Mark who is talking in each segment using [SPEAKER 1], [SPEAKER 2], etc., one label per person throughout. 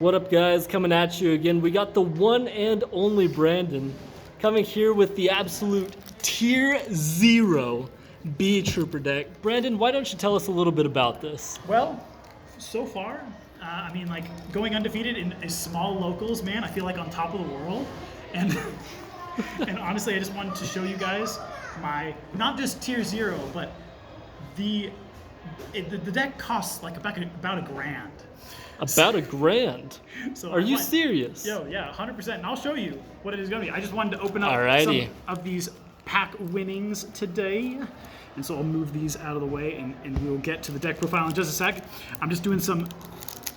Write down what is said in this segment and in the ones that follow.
[SPEAKER 1] What up, guys? Coming at you again. We got the one and only Brandon coming here with the absolute tier 0 BeeTrooper deck. Brandon, why don't you tell us a little bit about this?
[SPEAKER 2] Well, so far, going undefeated in small locals, man, I feel like on top of the world. And and honestly, I just wanted to show you guys my, not just tier 0, but the deck costs like about a grand.
[SPEAKER 1] About a grand?
[SPEAKER 2] So
[SPEAKER 1] Are you serious?
[SPEAKER 2] Yo, yeah, 100%. And I'll show you what it is going to be. I just wanted to open up
[SPEAKER 1] Alrighty.
[SPEAKER 2] some of these pack winnings today. And so I'll move these out of the way and we'll get to the deck profile in just a sec. I'm just doing some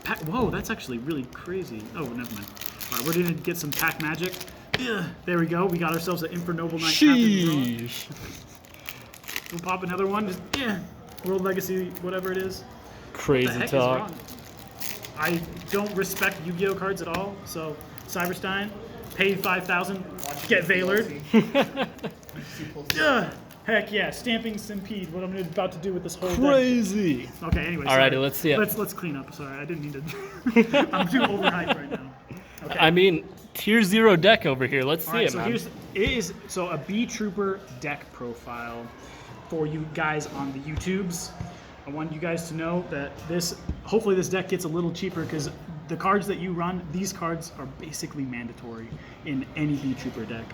[SPEAKER 2] pack. Whoa, that's actually really crazy. Oh, never mind. All right, we're going to get some pack magic. Ugh, there we go. We got ourselves an Infernoble Knight.
[SPEAKER 1] Sheesh.
[SPEAKER 2] We'll pop another one. Just, World Legacy, whatever it is.
[SPEAKER 1] Crazy
[SPEAKER 2] What the heck
[SPEAKER 1] talk.
[SPEAKER 2] is wrong? I don't respect Yu-Gi-Oh cards at all, so Cyberstein, pay 5,000, get Veilered. Heck yeah, Stamping Stampede, what I'm about to do with this whole
[SPEAKER 1] Crazy.
[SPEAKER 2] deck. Okay, anyway.
[SPEAKER 1] Alrighty, let's see it.
[SPEAKER 2] Let's clean up. Sorry, I didn't mean to. I'm too overhyped right now. Okay.
[SPEAKER 1] I mean, tier 0 deck over here. Let's see it,
[SPEAKER 2] So
[SPEAKER 1] man.
[SPEAKER 2] it is a BeeTrooper deck profile for you guys on the YouTubes. I want you guys to know that hopefully this deck gets a little cheaper because the cards that you run, these cards are basically mandatory in any BeeTrooper deck.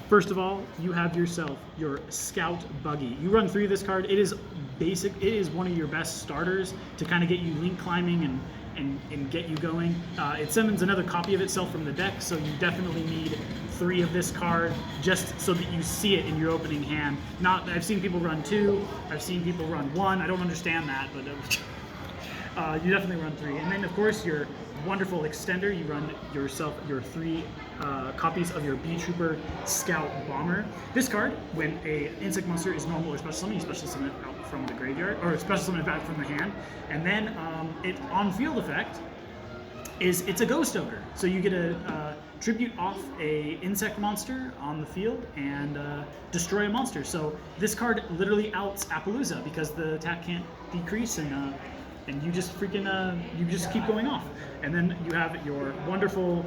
[SPEAKER 2] First of all, you have yourself your Scout Buggy. You run 3 of this card. It is basic. It is one of your best starters to kind of get you link climbing and get you going. It summons another copy of itself from the deck, so you definitely need 3 of this card just so that you see it in your opening hand. I've seen people run 2, I've seen people run 1. I don't understand that, but you definitely run 3. And then of course your wonderful extender, you run yourself your 3 copies of your BeeTrooper Scout Bomber. This card, when a insect monster is normal or special summon, you special summon it out from the graveyard, or special summon it back from the hand, and then it on field effect it's a Ghost Ogre. So you get a tribute off a insect monster on the field and destroy a monster. So this card literally outs Appaloosa because the attack can't decrease and you just you just keep going off. And then you have your wonderful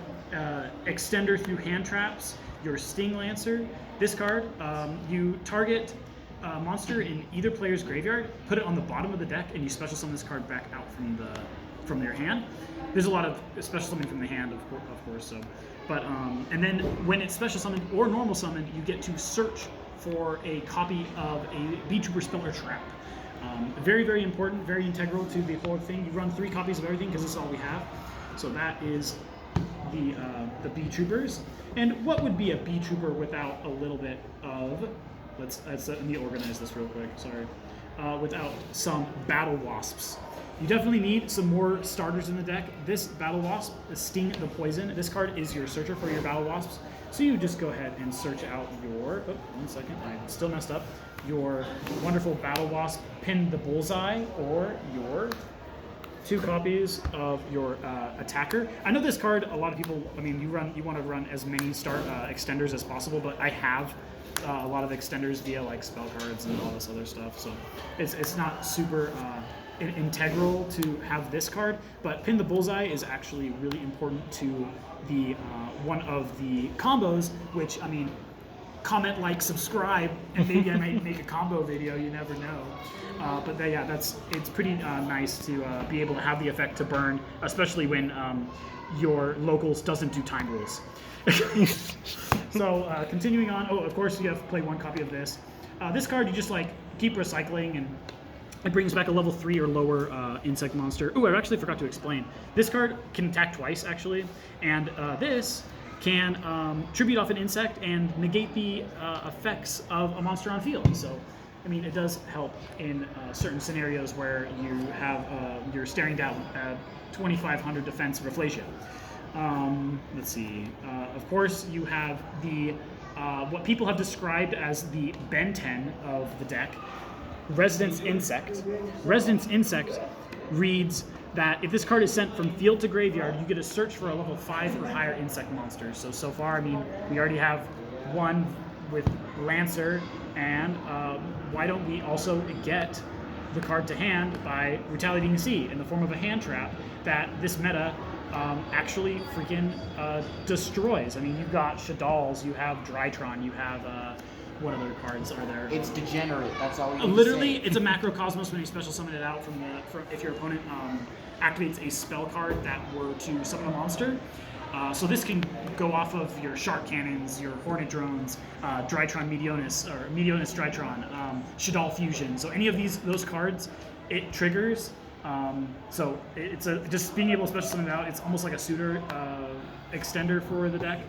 [SPEAKER 2] extender through hand traps, your Sting Lancer. This card, you target a monster in either player's graveyard, put it on the bottom of the deck, and you special summon this card back out from their hand. There's a lot of special summoning from the hand, of course. So, but and then when it's special summoned or normal summoned, you get to search for a copy of a BeeTrooper spell or trap. Very, very important, very integral to the whole thing. You run 3 copies of everything because this is all we have. So that is the BeeTroopers. And what would be a BeeTrooper without a little bit of, let me organize this real quick, sorry. Without some Battlewasps. You definitely need some more starters in the deck. This Battlewasp, the Sting the Poison, this card is your searcher for your Battlewasps. So you just go ahead and search out your, one second, I still messed up, your wonderful Battlewasp Pin the Bullseye, or your 2 copies of your attacker. I know this card, a lot of people, I mean, you want to run as many extenders as possible, but I have a lot of extenders via like spell cards and all this other stuff, so it's not super integral to have this card, but Pin the Bullseye is actually really important to the one of the combos, which, I mean, comment, like, subscribe, and maybe I might make a combo video, you never know. But yeah, it's pretty nice to be able to have the effect to burn, especially when your locals doesn't do time rules. So continuing on, of course you have to play 1 copy of this. This card you just like keep recycling, and it brings back a level 3 or lower insect monster. I actually forgot to explain. This card can attack twice actually, and this can tribute off an insect and negate the effects of a monster on field. So, I mean, it does help in certain scenarios where you have you're staring down 2,500 defense Reflatia. Let's see. Of course, you have the what people have described as the Ben 10 of the deck, Residence Insect. Residence Insect reads that if this card is sent from field to graveyard, you get to search for a level 5 or higher insect monster. So far, I mean, we already have 1 with Lancer, and why don't we also get the card to hand by Retaliating Sea in the form of a hand trap that this meta actually freaking destroys. I mean, you've got Shadalls, you have Drytron, you have what other cards are there?
[SPEAKER 3] It's degenerate. That's all. We
[SPEAKER 2] Literally, it's a Macrocosmos when you special summon it out from if your opponent activates a spell card that were to summon a monster. So this can go off of your Shark Cannons, your Hornet Drones, Drytron Meteonis, or Meteonis Drytron, Shadal Fusion. So any of those cards, it triggers. So it's just being able to special summon it out. It's almost like a suitor extender for the deck.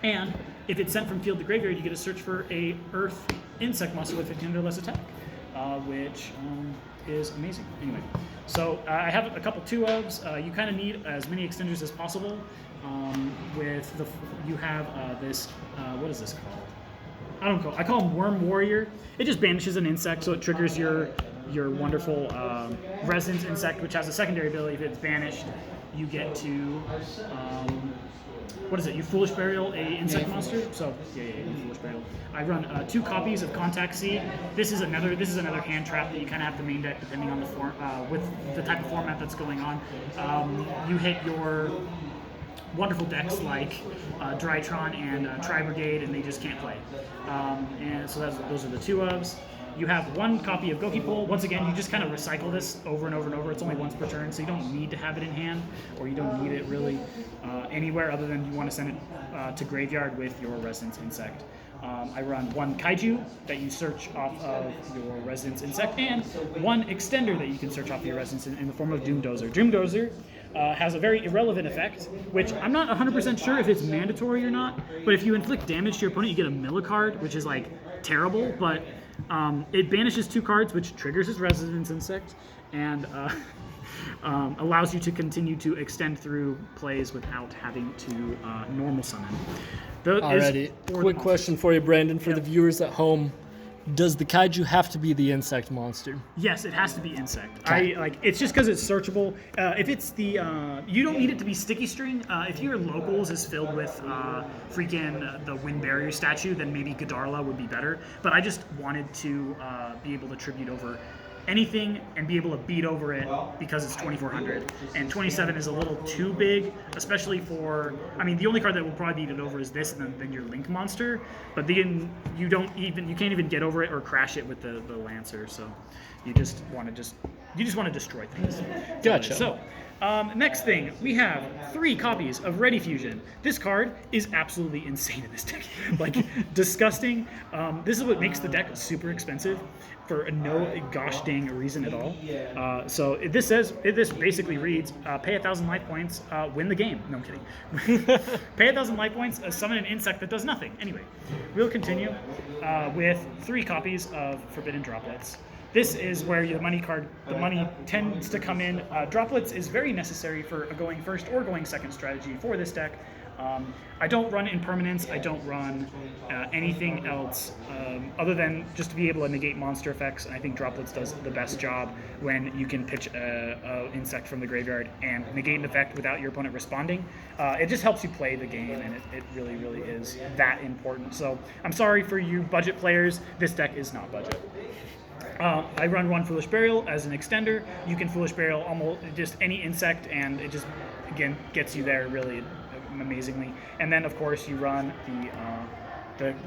[SPEAKER 2] And if it's sent from field to graveyard, you get to search for a Earth insect monster with 15 or less attack, which is amazing. Anyway, so I have a couple 2-ofs. You kind of need as many extenders as possible. You have this. What is this called? I call him Worm Warrior. It just banishes an insect, so it triggers your wonderful Resonance Insect, which has a secondary ability. If it's banished, you get to what is it? You Foolish Burial a insect monster. So yeah, you Foolish Burial. I run 2 copies of Contact Seed. This is another hand trap that you kind of have to main deck depending on the form with the type of format that's going on. You hit your wonderful decks like Drytron and Tri-Brigade, and they just can't play. And so those are the 2-ofs. You have 1 copy of Goki Pole. Once again, you just kind of recycle this over and over and over. It's only once per turn, so you don't need to have it in hand, or you don't need it really anywhere other than you want to send it to graveyard with your Resonance Insect. I run 1 Kaiju that you search off of your Resonance Insect, and 1 extender that you can search off your Resonance in the form of Doomdozer. Doomdozer has a very irrelevant effect, which I'm not 100% sure if it's mandatory or not, but if you inflict damage to your opponent, you get a Milla card, which is like terrible, but it banishes 2 cards, which triggers his Resonance Insect, and allows you to continue to extend through plays without having to normal summon.
[SPEAKER 1] Alrighty, quick question for you, Brandon, for the viewers at home. Does the Kaiju have to be the insect monster?
[SPEAKER 2] Yes, it has to be insect. It's just because it's searchable. If it's the, you don't need it to be sticky string. If your locals is filled with freaking the Wind Barrier statue, then maybe Godarla would be better. But I just wanted to be able to tribute over anything and be able to beat over it because it's 2400, and 27 is a little too big, especially for, I mean, the only card that will probably beat it over is this, and then your Link monster, but then you can't even get over it or crash it with the Lancer, so you just want to destroy things.
[SPEAKER 1] Gotcha.
[SPEAKER 2] So next thing, we have 3 copies of Ready Fusion. This card is absolutely insane in this deck. Like, disgusting. This is what makes the deck super expensive for no gosh dang reason at all. So this basically reads, pay 1,000 life points, win the game. No, I'm kidding. Pay 1,000 life points, summon an insect that does nothing. Anyway, we'll continue with 3 copies of Forbidden Droplets. This is where the money tends to come in. Droplets is very necessary for a going first or going second strategy for this deck. I don't run Impermanence, I don't run anything else other than just to be able to negate monster effects. I think Droplets does the best job when you can pitch an insect from the graveyard and negate an effect without your opponent responding. It just helps you play the game, and it really, really is that important. So I'm sorry for you budget players, this deck is not budget. I run 1 Foolish Burial as an extender. You can Foolish Burial almost just any insect, and it just, again, gets you there really amazingly. And then, of course, you run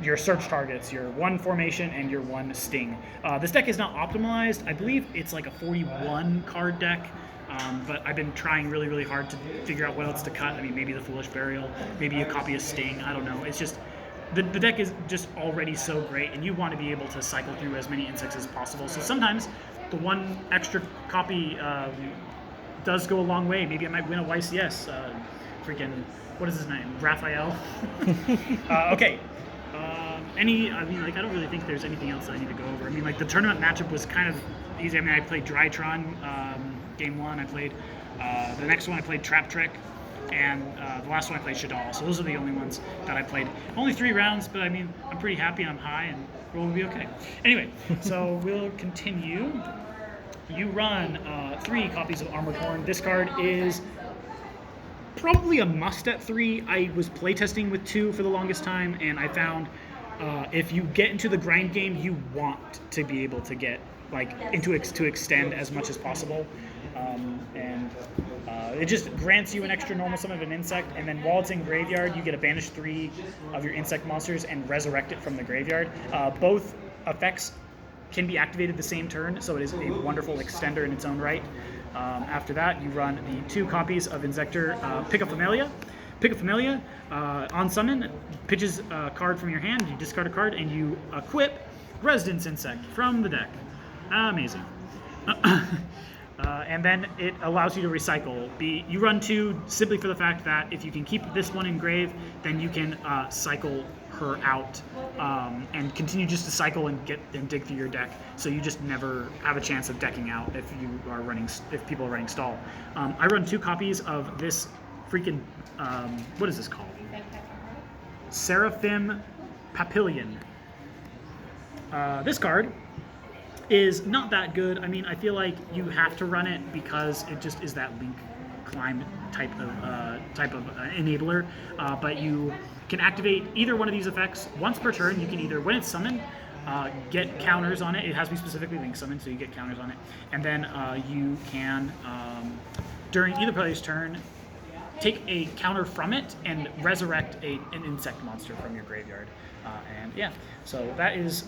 [SPEAKER 2] your search targets, your 1 formation and your 1 sting. This deck is not optimized. I believe it's like a 41 card deck, but I've been trying really, really hard to figure out what else to cut. I mean, maybe the Foolish Burial, maybe a copy of Sting. I don't know. It's just the deck is just already so great, and you want to be able to cycle through as many insects as possible. So sometimes the 1 extra copy does go a long way. Maybe I might win a YCS. What is his name? Raphael. Okay. I don't really think there's anything else that I need to go over. I mean, like, the tournament matchup was kind of easy. I mean, I played Drytron game 1. I played the next one. I played Trap Trick. And the last one I played Shadal. So those are the only ones that I played. Only 3 rounds, but I mean, I'm pretty happy and I'm high, and we'll be okay. Anyway, so we'll continue. You run 3 copies of Armored Horn. This card is probably a must at 3. I was playtesting with 2 for the longest time, and I found if you get into the grind game, you want to be able to get to extend as much as possible. And It just grants you an extra normal summon of an insect, and then while it's in graveyard, you get a banish 3 of your insect monsters and resurrect it from the graveyard. Both effects can be activated the same turn, so it is a wonderful extender in its own right. After that, you run the 2 copies of Inzektor Pick a Familia. Pick a Familia on summon, pitches a card from your hand, you discard a card, and you equip Residence Insect from the deck. Amazing. And then it allows you to recycle. You run 2 simply for the fact that if you can keep this one in grave, then you can cycle her out and continue just to cycle and dig through your deck. So you just never have a chance of decking out if people are running stall. I run 2 copies of this freaking what is this called? Seraphim Papillion. This card is not that good. I mean, I feel like you have to run it because it just is that link climb type of enabler. But you can activate either one of these effects once per turn. You can either, when it's summoned, get counters on it. It has to be specifically link summoned, so you get counters on it. And then you can, during either player's turn, take a counter from it and resurrect an insect monster from your graveyard. And yeah, so that is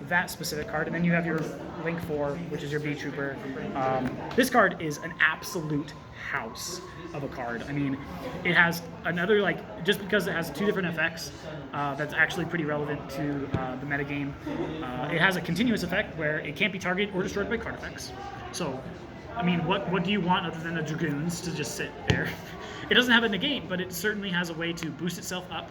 [SPEAKER 2] that specific card. And then you have your Link 4, which is your BeeTrooper. This card is an absolute house of a card. I mean, it has another, like, just because it has 2 different effects, that's actually pretty relevant to the metagame. It has a continuous effect where it can't be targeted or destroyed by card effects. So, I mean, what do you want other than the Dragoons to just sit there? It doesn't have a negate, but it certainly has a way to boost itself up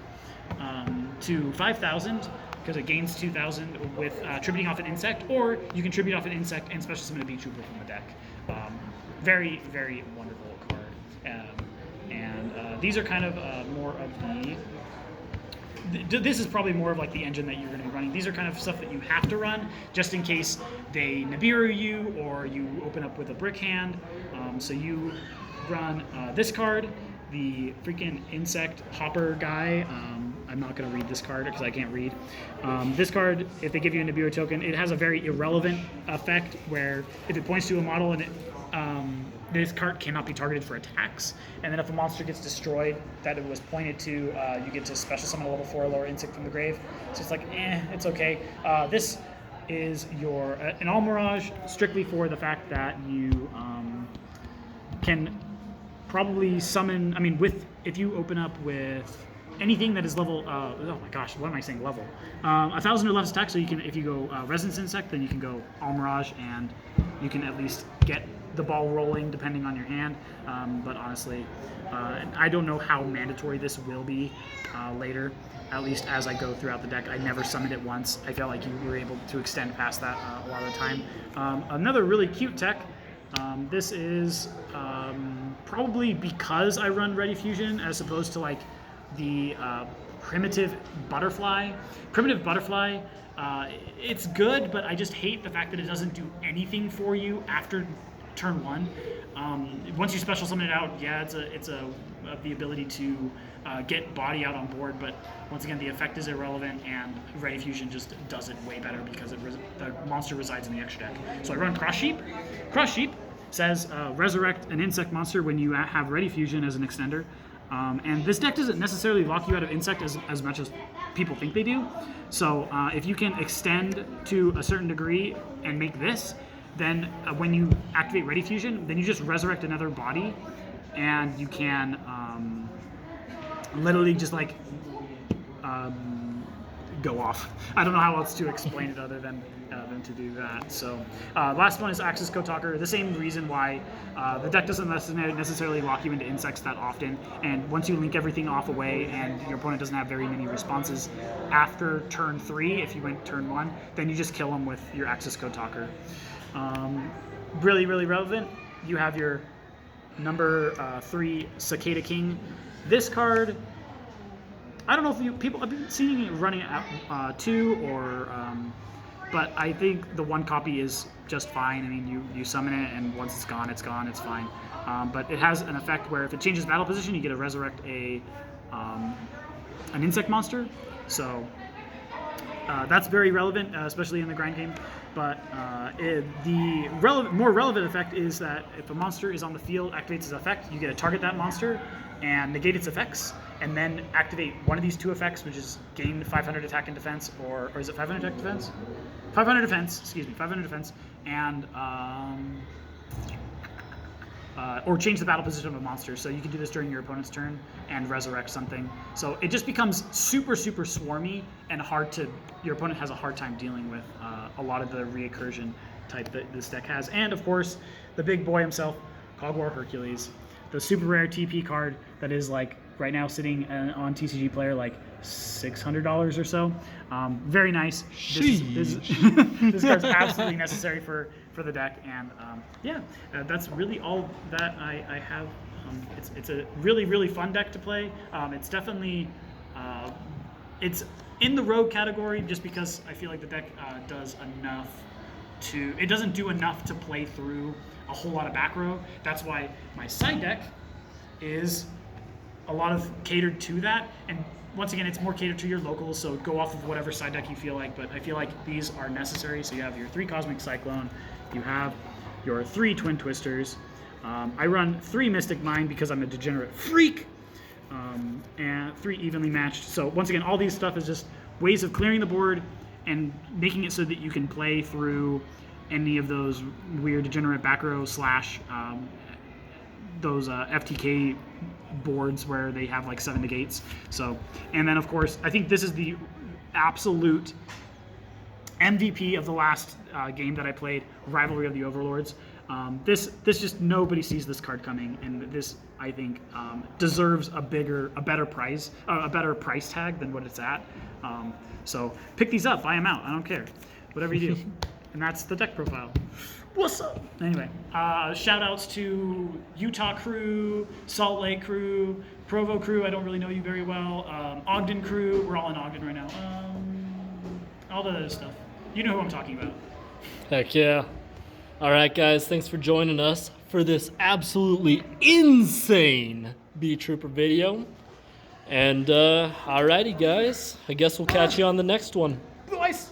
[SPEAKER 2] to 5,000 because it gains 2,000 with tributing off an insect, or you can tribute off an insect and special summon a BeeTrooper from the deck. Very, very wonderful card. These are kind of more of this is probably more of like the engine that you're going to be running. These are kind of stuff that you have to run just in case they Nibiru you or you open up with a brick hand. So you run this card, the freaking insect hopper guy. I'm not going to read this card because I can't read. This card, if they give you a Nibiru token, it has a very irrelevant effect where if it points to a model and this card cannot be targeted for attacks, and then if a monster gets destroyed that it was pointed to, you get to special summon a level 4 or lower insect from the grave. So it's like, it's okay. This is your an All Mirage strictly for the fact that you can probably summon. I mean, if you open up with anything that is level, oh my gosh, what am I saying? Level 1,000 or less attack. So you can, if you go Resonance Insect, then you can go All Mirage, and you can at least get the ball rolling depending on your hand. But honestly, I don't know how mandatory this will be later. At least as I go throughout the deck, I never summoned it once. I felt like you were able to extend past that a lot of the time. Another really cute tech. This is probably because I run Ready Fusion as opposed to like the Primitive Butterfly. Primitive Butterfly, it's good, but I just hate the fact that it doesn't do anything for you after turn 1. Once you special summon it out, yeah, it's the ability to get body out on board, but once again, the effect is irrelevant, and Ready Fusion just does it way better because the monster resides in the extra deck. So I run Cross Sheep. Cross Sheep says resurrect an insect monster when you have Ready Fusion as an extender. And this deck doesn't necessarily lock you out of insect as much as people think they do. So if you can extend to a certain degree and make this, then when you activate Ready Fusion, then you just resurrect another body, and you can literally just like go off. I don't know how else to explain it other than to do that. So last one is Access Code Talker. The same reason why the deck doesn't necessarily lock you into insects that often, and once you link everything off away and your opponent doesn't have very many responses after turn 3, if you went turn 1, then you just kill them with your Access Code Talker. Really, really relevant. You have your number 3 Cicada King. This card, I don't know if people have been seeing it running at 2 or, but I think the 1 copy is just fine. I mean, you summon it, and once it's gone, it's fine. But it has an effect where if it changes battle position, you get to resurrect an insect monster. So that's very relevant, especially in the grind game. But the more relevant effect is that if a monster is on the field, activates its effect, you get to target that monster and negate its effects, and then activate one of these 2 effects, which is gain 500 attack and defense, or is it 500 attack defense? 500 defense, excuse me, 500 defense, and or change the battle position of a monster. So you can do this during your opponent's turn and resurrect something. So it just becomes super, super swarmy and hard to, your opponent has a hard time dealing with a lot of the recursion type that this deck has. And of course, the big boy himself, Cogwar Hercules, the super rare TP card that is like right now sitting on TCG Player like $600 or so. Very nice. This card's absolutely necessary for the deck, and that's really all that I have. It's a really, really fun deck to play. It's definitely it's in the rogue category just because I feel like the deck does enough to, it doesn't do enough to play through a whole lot of back row. That's why my side deck is a lot of catered to that, and once again, it's more catered to your locals, so go off of whatever side deck you feel like, but I feel like these are necessary. So you have your 3 Cosmic Cyclone, you have your 3 Twin Twisters, I run 3 Mystic Mine because I'm a degenerate freak, and 3 Evenly Matched. So once again, all these stuff is just ways of clearing the board and making it so that you can play through any of those weird degenerate back row slash those FTK boards where they have like 7 negates. So, and then of course, I think this is the absolute MVP of the last game that I played, Rivalry of the Overlords. This just, nobody sees this card coming, and this, I think, deserves a better price tag than what it's at. So pick these up, buy them out, I don't care, whatever you do. And that's the deck profile. What's up? Anyway, shout outs to Utah crew, Salt Lake crew, Provo crew, I don't really know you very well, Ogden crew, we're all in Ogden right now, all the other stuff. You know who I'm talking about.
[SPEAKER 1] Heck yeah. All right, guys, thanks for joining us for this absolutely insane BeeTrooper video. And alrighty, guys, I guess we'll catch you on the next one.
[SPEAKER 2] Boys!